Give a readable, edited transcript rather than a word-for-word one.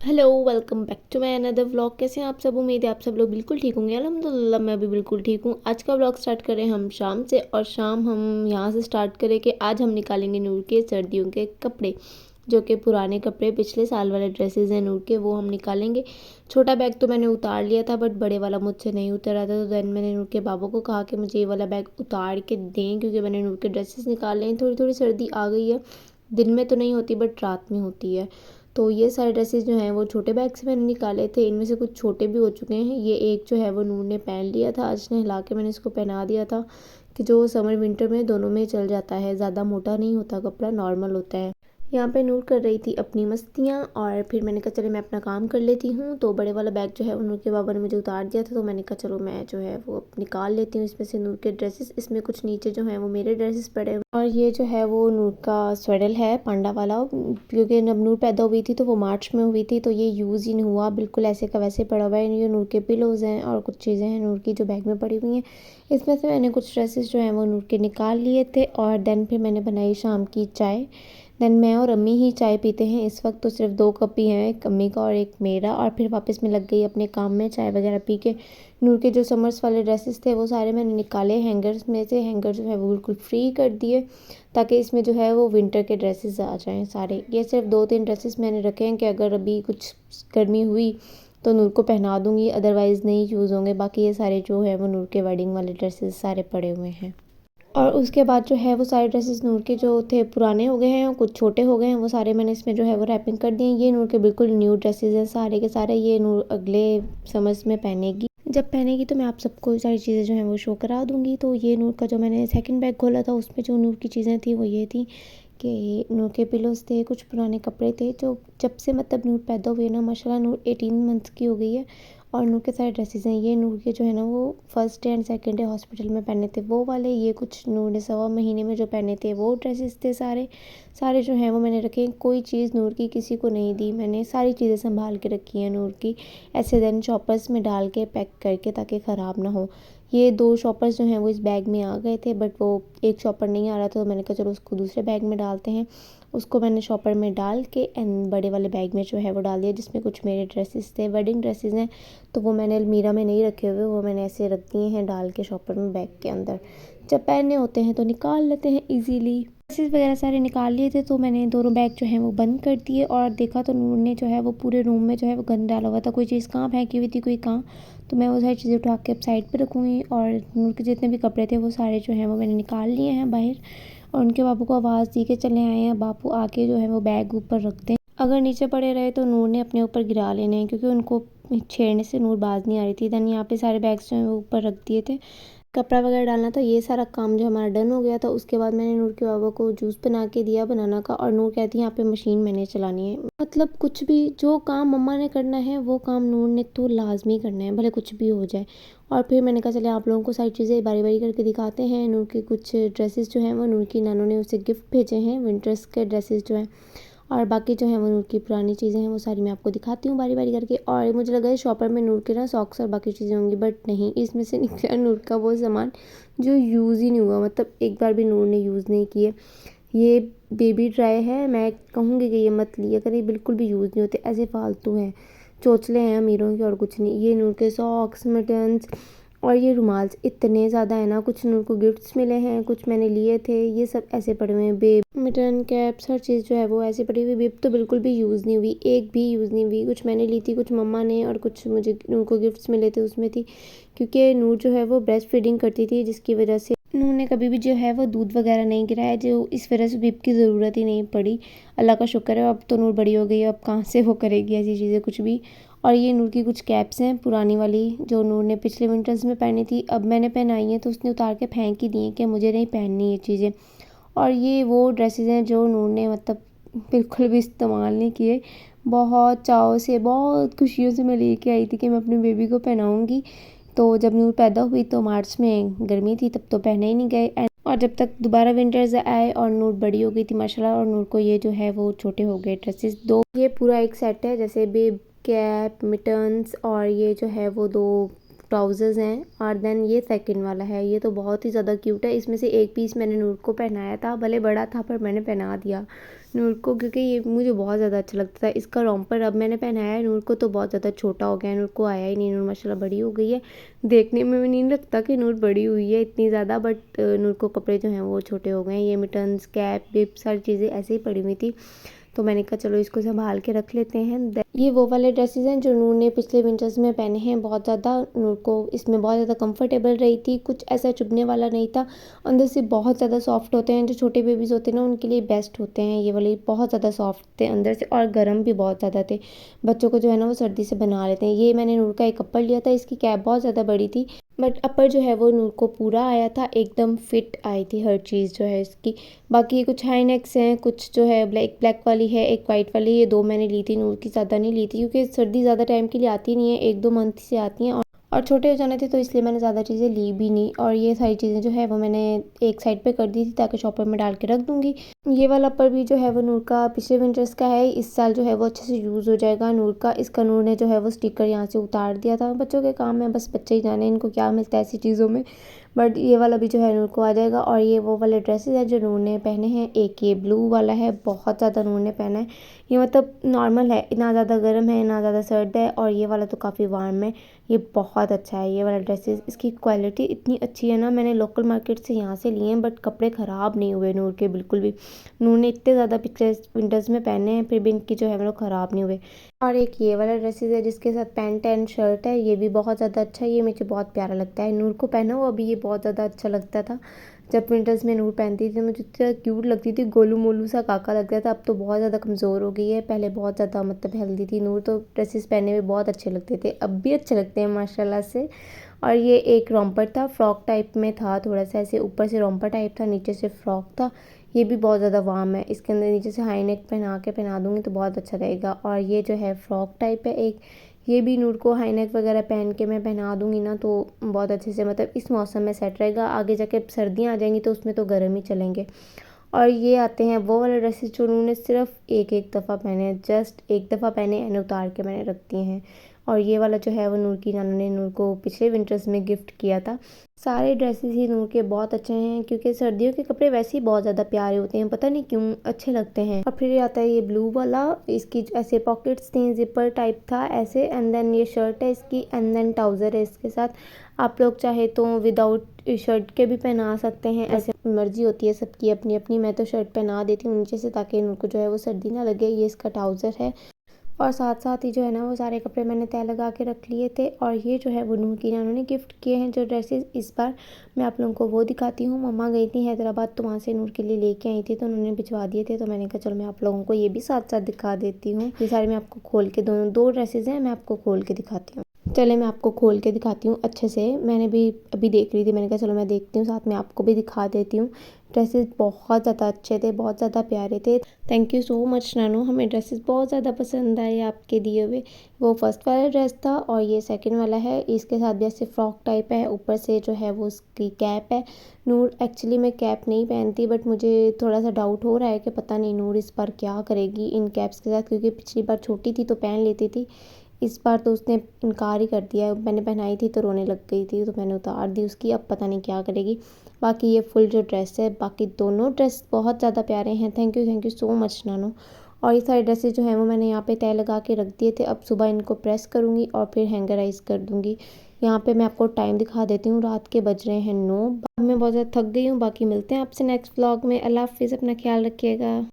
Hello, welcome back to my another vlog. कैसे हैं आप सब? उम्मीद है आप सब लोग बिल्कुल ठीक होंगे। अल्हम्दुलिल्लाह मैं भी बिल्कुल ठीक हूँ। आज का व्लॉग स्टार्ट करें हम शाम से, और शाम हम यहाँ से स्टार्ट करें कि आज हम निकालेंगे नूर के सर्दियों के कपड़े, जो कि पुराने कपड़े पिछले साल वाले ड्रेसेस हैं नूर के, वो हम निकालेंगे। छोटा बैग तो मैंने उतार लिया था, बट बड़े वाला मुझसे नहीं उतरा था, तो देन मैंने नूर के बाबू को कहा कि मुझे ये वाला बैग उतार के दें, क्योंकि मैंने नूर के ड्रेसेस निकाले हैं। थोड़ी थोड़ी सर्दी आ गई है, दिन में तो नहीं होती बट रात में होती है। तो ये सारे ड्रेसेस जो हैं वो छोटे बैग से मैंने निकाले थे। इनमें से कुछ छोटे भी हो चुके हैं। ये एक जो है वो नूर ने पहन लिया था, आज नहला के मैंने इसको पहना दिया था, कि जो समर विंटर में दोनों में चल जाता है। ज़्यादा मोटा नहीं होता कपड़ा, नॉर्मल होता है। यहाँ पे नूर कर रही थी अपनी मस्तियाँ, और फिर मैंने कहा चले मैं अपना काम कर लेती हूँ। तो बड़े वाला बैग जो है वो नूर के बाबा ने मुझे उतार दिया था, तो मैंने कहा चलो मैं जो है वो निकाल लेती हूँ इसमें से नूर के ड्रेसेस। इसमें कुछ नीचे जो है वो मेरे ड्रेसेस पड़े हुए, और ये जो है वो नूर का स्वेडल है पांडा वाला, क्योंकि जब नूर पैदा हुई थी तो वो मार्च में हुई थी, तो ये यूज़ ही नहीं हुआ, बिल्कुल ऐसे का वैसे पड़ा हुआ है। ये नूर के पिलोज़ हैं और कुछ चीज़ें हैं नूर की जो बैग में पड़ी हुई हैं। इसमें से मैंने कुछ ड्रेसेस जो हैं वो नूर के निकाल लिए थे, और देन फिर मैंने बनाई शाम की चाय। देन मैं और अम्मी ही चाय पीते हैं इस वक्त, तो सिर्फ 2 कप ही हैं, एक अम्मी का और एक मेरा। और फिर वापस मैं लग गई अपने काम में, चाय वगैरह पी के। नूर के जो समर्स वाले ड्रेसेस थे वो सारे मैंने निकाले हैंगर्स में से। हैंगर जो है वो बिल्कुल फ्री कर दिए, ताकि इसमें जो है वो विंटर के ड्रेसेस आ जाएं सारे। ये सिर्फ 2-3 ड्रेसेस मैंने रखे हैं कि अगर अभी कुछ गर्मी हुई तो नूर को पहना दूंगी, अदरवाइज़ नहीं यूज़ होंगे। बाकी ये सारे जो है वो नूर के वेडिंग वाले ड्रेसेस सारे पड़े हुए हैं। और उसके बाद जो है वो सारे ड्रेसेस नूर के जो थे पुराने हो गए हैं और कुछ छोटे हो गए हैं, वो सारे मैंने इसमें जो है वो रैपिंग कर दिए हैं। ये नूर के बिल्कुल न्यू ड्रेसेस हैं सारे के सारे। ये नूर अगले समर्स में पहनेगी। जब पहनेगी तो मैं आप सबको सारी चीज़ें जो हैं वो शो करा दूँगी। तो ये नूर का जो मैंने सेकंड बैग खोला था, उसमें जो नूर की चीज़ें थी वो ये थी कि नूर के पिलोज़ थे, कुछ पुराने कपड़े थे, जो जब से मतलब नूर पैदा हुई ना, माशाल्लाह नूर 18 मंथ्स की हो गई है। और नूर के सारे ड्रेसेस हैं। ये नूर के जो है ना वो first day and second day hospital में पहने थे वो वाले। ये कुछ नूर ने 1.25 महीने में जो पहने थे वो ड्रेसेस थे सारे। सारे जो हैं वो मैंने रखे हैं। कोई चीज़ नूर की किसी को नहीं दी, मैंने सारी चीज़ें संभाल के रखी हैं नूर की, ऐसे देन शॉपर्स में डाल के पैक करके, ताकि ख़राब ना हो। ये 2 शॉपर्स जो हैं वो इस बैग में आ गए थे, बट वो एक शॉपर नहीं आ रहा था, तो मैंने कहा चलो उसको दूसरे बैग में डालते हैं। उसको मैंने शॉपर में डाल के एंड बड़े वाले बैग में जो है वो डाल दिया, जिसमें कुछ मेरे ड्रेसेस थे, वेडिंग ड्रेसेस हैं। तो वो मैंने अलमीरा में नहीं रखे हुए, वो मैंने ऐसे रख दिए हैं डाल के शॉपर में बैग के अंदर। जब पहनने होते हैं तो निकाल लेते हैं इजीली। ड्रेसेस वगैरह सारे निकाल लिए थे, तो मैंने दोनों बैग जो हैं वो बंद कर दिए, और देखा तो नूर ने जो है वो पूरे रूम में जो है वो गंद डाला हुआ था। कोई चीज़ कहाँ फेंकी हुई थी, कोई कहाँ। तो मैं वो सारी चीज़ें उठा के अब साइड पर रखूँगी। और नूर के जितने भी कपड़े थे वो सारे जो हैं वो मैंने निकाल लिए हैं बाहर, और उनके बापू को आवाज़ दी के चले आए हैं। बापू आके जो है वो बैग ऊपर रखते हैं, अगर नीचे पड़े रहे तो नूर ने अपने ऊपर गिरा लेने हैं, क्योंकि उनको छेड़ने से नूर बाज नहीं आ रही थी। देन यहाँ पे सारे बैग्स जो हैं वो ऊपर रख दिए थे, कपड़ा वगैरह डालना था। ये सारा काम जो हमारा डन हो गया था। उसके बाद मैंने नूर के बाबा को जूस बना के दिया बनाना का, और नूर कहती है यहाँ पे मशीन मैंने चलानी है। मतलब कुछ भी जो काम मम्मा ने करना है वो काम नूर ने तो लाजमी करना है, भले कुछ भी हो जाए। और फिर मैंने कहा चले आप लोगों को सारी चीज़ें बारी बारी करके दिखाते हैं। नूर के कुछ ड्रेसेस जो हैं वो नूर की नानों ने उसे गिफ्ट भेजे हैं, विंटर्स के ड्रेसेस जो हैं। और बाकी जो है वो नूर की पुरानी चीज़ें हैं, वो सारी मैं आपको दिखाती हूँ बारी बारी करके। और मुझे लगा है शॉपर में नूर के ना सॉक्स और बाकी चीज़ें होंगी, बट नहीं, इसमें से निकला नूर का वो सामान जो यूज़ ही नहीं हुआ, मतलब एक बार भी नूर ने यूज़ नहीं किए। ये बेबी ड्राई है, मैं कहूँगी कि ये मत लिया करें, बिल्कुल भी यूज़ नहीं होते, ऐसे फालतू हैं, चोचले हैं अमीरों के और कुछ नहीं। ये नूर के सॉक्स, मिटन्स और ये रुमाल्स इतने ज़्यादा है ना, कुछ नूर को गिफ्ट्स मिले हैं, कुछ मैंने लिए थे, ये सब ऐसे पड़े हुए हैं। बेब, मिटन, कैप्स, हर चीज़ जो है वो ऐसे पड़ी हुई। बेब तो बिल्कुल भी यूज़ नहीं हुई, एक भी यूज़ नहीं हुई। कुछ मैंने ली थी, कुछ मम्मा ने, और कुछ मुझे नूर को गिफ्ट्स मिले थे उसमें थी, क्योंकि नूर जो है वो ब्रेस्ट फीडिंग करती थी, जिसकी वजह से नूर ने कभी भी जो है वो दूध वगैरह नहीं गिराया, जो इस वजह से बेब की ज़रूरत ही नहीं पड़ी। अल्लाह का शुक्र है, अब तो नूर बड़ी हो गई है, अब कहाँ से वो करेगी ऐसी चीज़ें कुछ भी। और ये नूर की कुछ कैप्स हैं पुरानी वाली, जो नूर ने पिछले विंटर्स में पहनी थी, अब मैंने पहनाई है तो उसने उतार के फेंक ही दी है कि मुझे नहीं पहननी ये चीज़ें। और ये वो ड्रेसेस हैं जो नूर ने मतलब बिल्कुल भी इस्तेमाल नहीं किए। बहुत चाव से, बहुत खुशियों से मैं लेके आई थी कि मैं अपनी बेबी को पहनाऊँगी। तो जब नूर पैदा हुई तो मार्च में गर्मी थी, तब तो पहने ही नहीं गए। और जब तक दोबारा विंटर्स आए और नूर बड़ी हो गई थी माशाल्लाह, और नूर को ये जो है वो छोटे हो गए ड्रेसेस दो। ये पूरा एक सेट है, जैसे बेब कैप, मिटन्स, और ये जो है वो 2 ट्राउजर्स हैं और देन ये सेकंड वाला है। ये तो बहुत ही ज़्यादा क्यूट है। इसमें से एक पीस मैंने नूर को पहनाया था, भले बड़ा था पर मैंने पहना दिया नूर को क्योंकि ये मुझे बहुत ज़्यादा अच्छा लगता था। इसका रॉम्पर अब मैंने पहनाया है नूर को तो बहुत ज़्यादा छोटा हो गया है, नूर को आया ही नहीं। नूर माशाल्लाह बड़ी हो गई है, देखने में भी नहीं लगता कि नूर बड़ी हुई है इतनी ज़्यादा, बट नूर को कपड़े जो हैं वो छोटे हो गए हैं। ये मिटन्स, कैप, बिप सारी चीज़ें ऐसे ही पड़ी हुई थी तो मैंने कहा चलो इसको संभाल के रख लेते हैं। ये वो वाले ड्रेसेस हैं जो नूर ने पिछले विंटर्स में पहने हैं। बहुत ज़्यादा नूर को इसमें बहुत ज़्यादा कंफर्टेबल रही थी, कुछ ऐसा चुभने वाला नहीं था। अंदर से बहुत ज़्यादा सॉफ्ट होते हैं, जो छोटे बेबीज़ होते हैं ना उनके लिए बेस्ट होते हैं। ये वाले बहुत ज़्यादा सॉफ्ट थे अंदर से और गर्म भी बहुत ज़्यादा थे। बच्चों को जो है ना वो सर्दी से बना लेते हैं। ये मैंने नूर का एक अप्पर लिया था, इसकी कैप बहुत ज़्यादा बड़ी थी बट अपर जो है वो नूर को पूरा आया था, एकदम फिट आई थी हर चीज़ जो है इसकी। बाकी ये कुछ हाई नेक्स हैं, कुछ जो है ब्लैक वाली है, एक वाइट वाली। ये दो मैंने ली थी, नूर की ज़्यादा नहीं ली थी क्योंकि सर्दी ज़्यादा टाइम के लिए आती नहीं है, 1-2 मंथ से आती हैं और छोटे हो जाने थे तो इसलिए मैंने ज़्यादा चीज़ें ली भी नहीं। और ये सारी चीज़ें जो है वो मैंने एक साइड पे कर दी थी ताकि शॉपर में डाल के रख दूँगी। ये वाला अपर भी जो है वो नूर का पिछले विंटर्स का है, इस साल जो है वो अच्छे से यूज़ हो जाएगा नूर का। इसका नूर ने जो है वो स्टिकर यहाँ से उतार दिया था। बच्चों के काम में बस बच्चे ही जाने इनको क्या मिलता है ऐसी चीज़ों में, बट ये वाला भी जो है नूर को आ जाएगा। और ये वो वाले ड्रेसेस हैं जो नूर ने पहने हैं। एक ये ब्लू वाला है, बहुत ज़्यादा नूर ने पहना है। ये मतलब नॉर्मल है, ना ज़्यादा गर्म है ना ज़्यादा सर्द है, और ये वाला तो काफ़ी वार्म है। ये बहुत अच्छा है ये वाला ड्रेसेस, इसकी क्वालिटी इतनी अच्छी है ना। मैंने लोकल मार्केट से यहाँ से लिए हैं बट कपड़े ख़राब नहीं हुए नूर के बिल्कुल भी। नूर ने इतने ज़्यादा पिछले विंटर्स में पहने हैं फिर भी इनकी जो है वो ख़राब नहीं हुए। और एक ये वाला ड्रेसेस है जिसके साथ पैंट एंड शर्ट है, ये भी बहुत ज़्यादा अच्छा है। ये मुझे बहुत प्यारा लगता है, नूर को पहना हुआ अभी ये बहुत ज़्यादा अच्छा लगता था। जब विंटर्स में नूर पहनती थी मुझे इतना क्यूट लगती थी, गोलू मोलू सा काका लगता था। अब तो बहुत ज़्यादा कमज़ोर हो गई है, पहले बहुत ज़्यादा मतलब हेल्दी थी नूर, तो ड्रेसेस पहनने में बहुत अच्छे लगते थे, अब भी अच्छे लगते हैं माशाल्लाह से। और ये एक रॉम्पर था, फ्रॉक टाइप में था, थोड़ा सा ऐसे ऊपर से रॉम्पर टाइप था, नीचे से फ्रॉक था। ये भी बहुत ज़्यादा वार्म है, इसके अंदर नीचे से हाई नेक पहना दूँगी तो बहुत अच्छा रहेगा। और ये जो है फ्रॉक टाइप है एक, ये भी नूर को हाई नेक वगैरह पहन के मैं पहना दूँगी ना तो बहुत अच्छे से मतलब इस मौसम में सेट रहेगा। आगे जाके सर्दियाँ आ जाएंगी तो उसमें तो गर्म ही चलेंगे। और ये आते हैं वो वाले ड्रेसेस जो उन्होंने सिर्फ एक दफ़ा पहने हैं, जस्ट एक दफ़ा पहने एंड उतार के मैंने रख दिए हैं। और ये वाला जो है वो नूर की नानू ने नूर को पिछले विंटर्स में गिफ्ट किया था। सारे ड्रेसेस ही नूर के बहुत अच्छे हैं क्योंकि सर्दियों के कपड़े वैसे ही बहुत ज़्यादा प्यारे होते हैं, पता नहीं क्यों अच्छे लगते हैं। और फिर आता है ये ब्लू वाला, इसकी ऐसे पॉकेट्स थी, जिपर टाइप था ऐसे, एंड देन ये शर्ट है इसकी, एंड देन ट्राउज़र है इसके साथ। आप लोग चाहे तो विदाउट शर्ट के भी पहना सकते हैं, ऐसे मर्जी होती है सबकी अपनी अपनी। मैं तो शर्ट पहना देती हूँ नीचे से ताकि उनको जो है वो सर्दी ना लगे। ये इसका ट्राउज़र है और साथ साथ ही जो है ना वो सारे कपड़े मैंने तय लगा के रख लिए थे। और ये जो है वो नूर की नानू ने गिफ्ट किए हैं जो ड्रेसेस, इस बार मैं आप लोगों को वो दिखाती हूँ। मम्मा गई थी हैदराबाद तो वहाँ से नूर के लिए लेके आई थी तो उन्होंने भिजवा दिए थे, तो मैंने कहा चलो मैं आप लोगों को ये भी साथ साथ दिखा देती हूँ। ये सारे मैं आपको खोल के, दोनों 2 ड्रेसेस हैं, मैं आपको खोल के दिखाती हूँ। चले मैं आपको खोल के दिखाती हूँ अच्छे से। मैंने भी अभी देख रही थी, मैंने कहा चलो मैं देखती हूँ, साथ में आपको भी दिखा देती हूँ। ड्रेसेस बहुत ज़्यादा अच्छे थे, बहुत ज़्यादा प्यारे थे। थैंक यू सो मच नानू, हमें ड्रेसेस बहुत ज़्यादा पसंद आए आपके दिए हुए। वो फर्स्ट वाला ड्रेस था और ये सेकंड वाला है, इसके साथ भी ऐसे फ्रॉक टाइप है, ऊपर से जो है वो उसकी कैप है। नूर एक्चुअली में कैप नहीं पहनती बट मुझे थोड़ा सा डाउट हो रहा है कि पता नहीं नूर इस बार क्या करेगी इन कैप्स के साथ, क्योंकि पिछली बार छोटी थी तो पहन लेती थी, इस बार तो उसने इनकार ही कर दिया है। मैंने पहनाई थी तो रोने लग गई थी तो मैंने उतार दी उसकी, अब पता नहीं क्या करेगी। बाकी ये फुल जो ड्रेस है, बाकी दोनों ड्रेस बहुत ज़्यादा प्यारे हैं। थैंक यू सो मच नानू। और ये सारे ड्रेसेस जो हैं वो मैंने यहाँ पे तय लगा के रख दिए थे, अब सुबह इनको प्रेस करूँगी और फिर हैंगराइज कर दूँगी। यहाँ पे मैं आपको टाइम दिखा देती हूँ, रात के बज रहे हैं 9। मैं बहुत ज़्यादा थक गई हूँ। बाकी मिलते हैं आपसे नेक्स्ट व्लॉग में। अल्लाह हाफिज़, अपना ख्याल रखिएगा।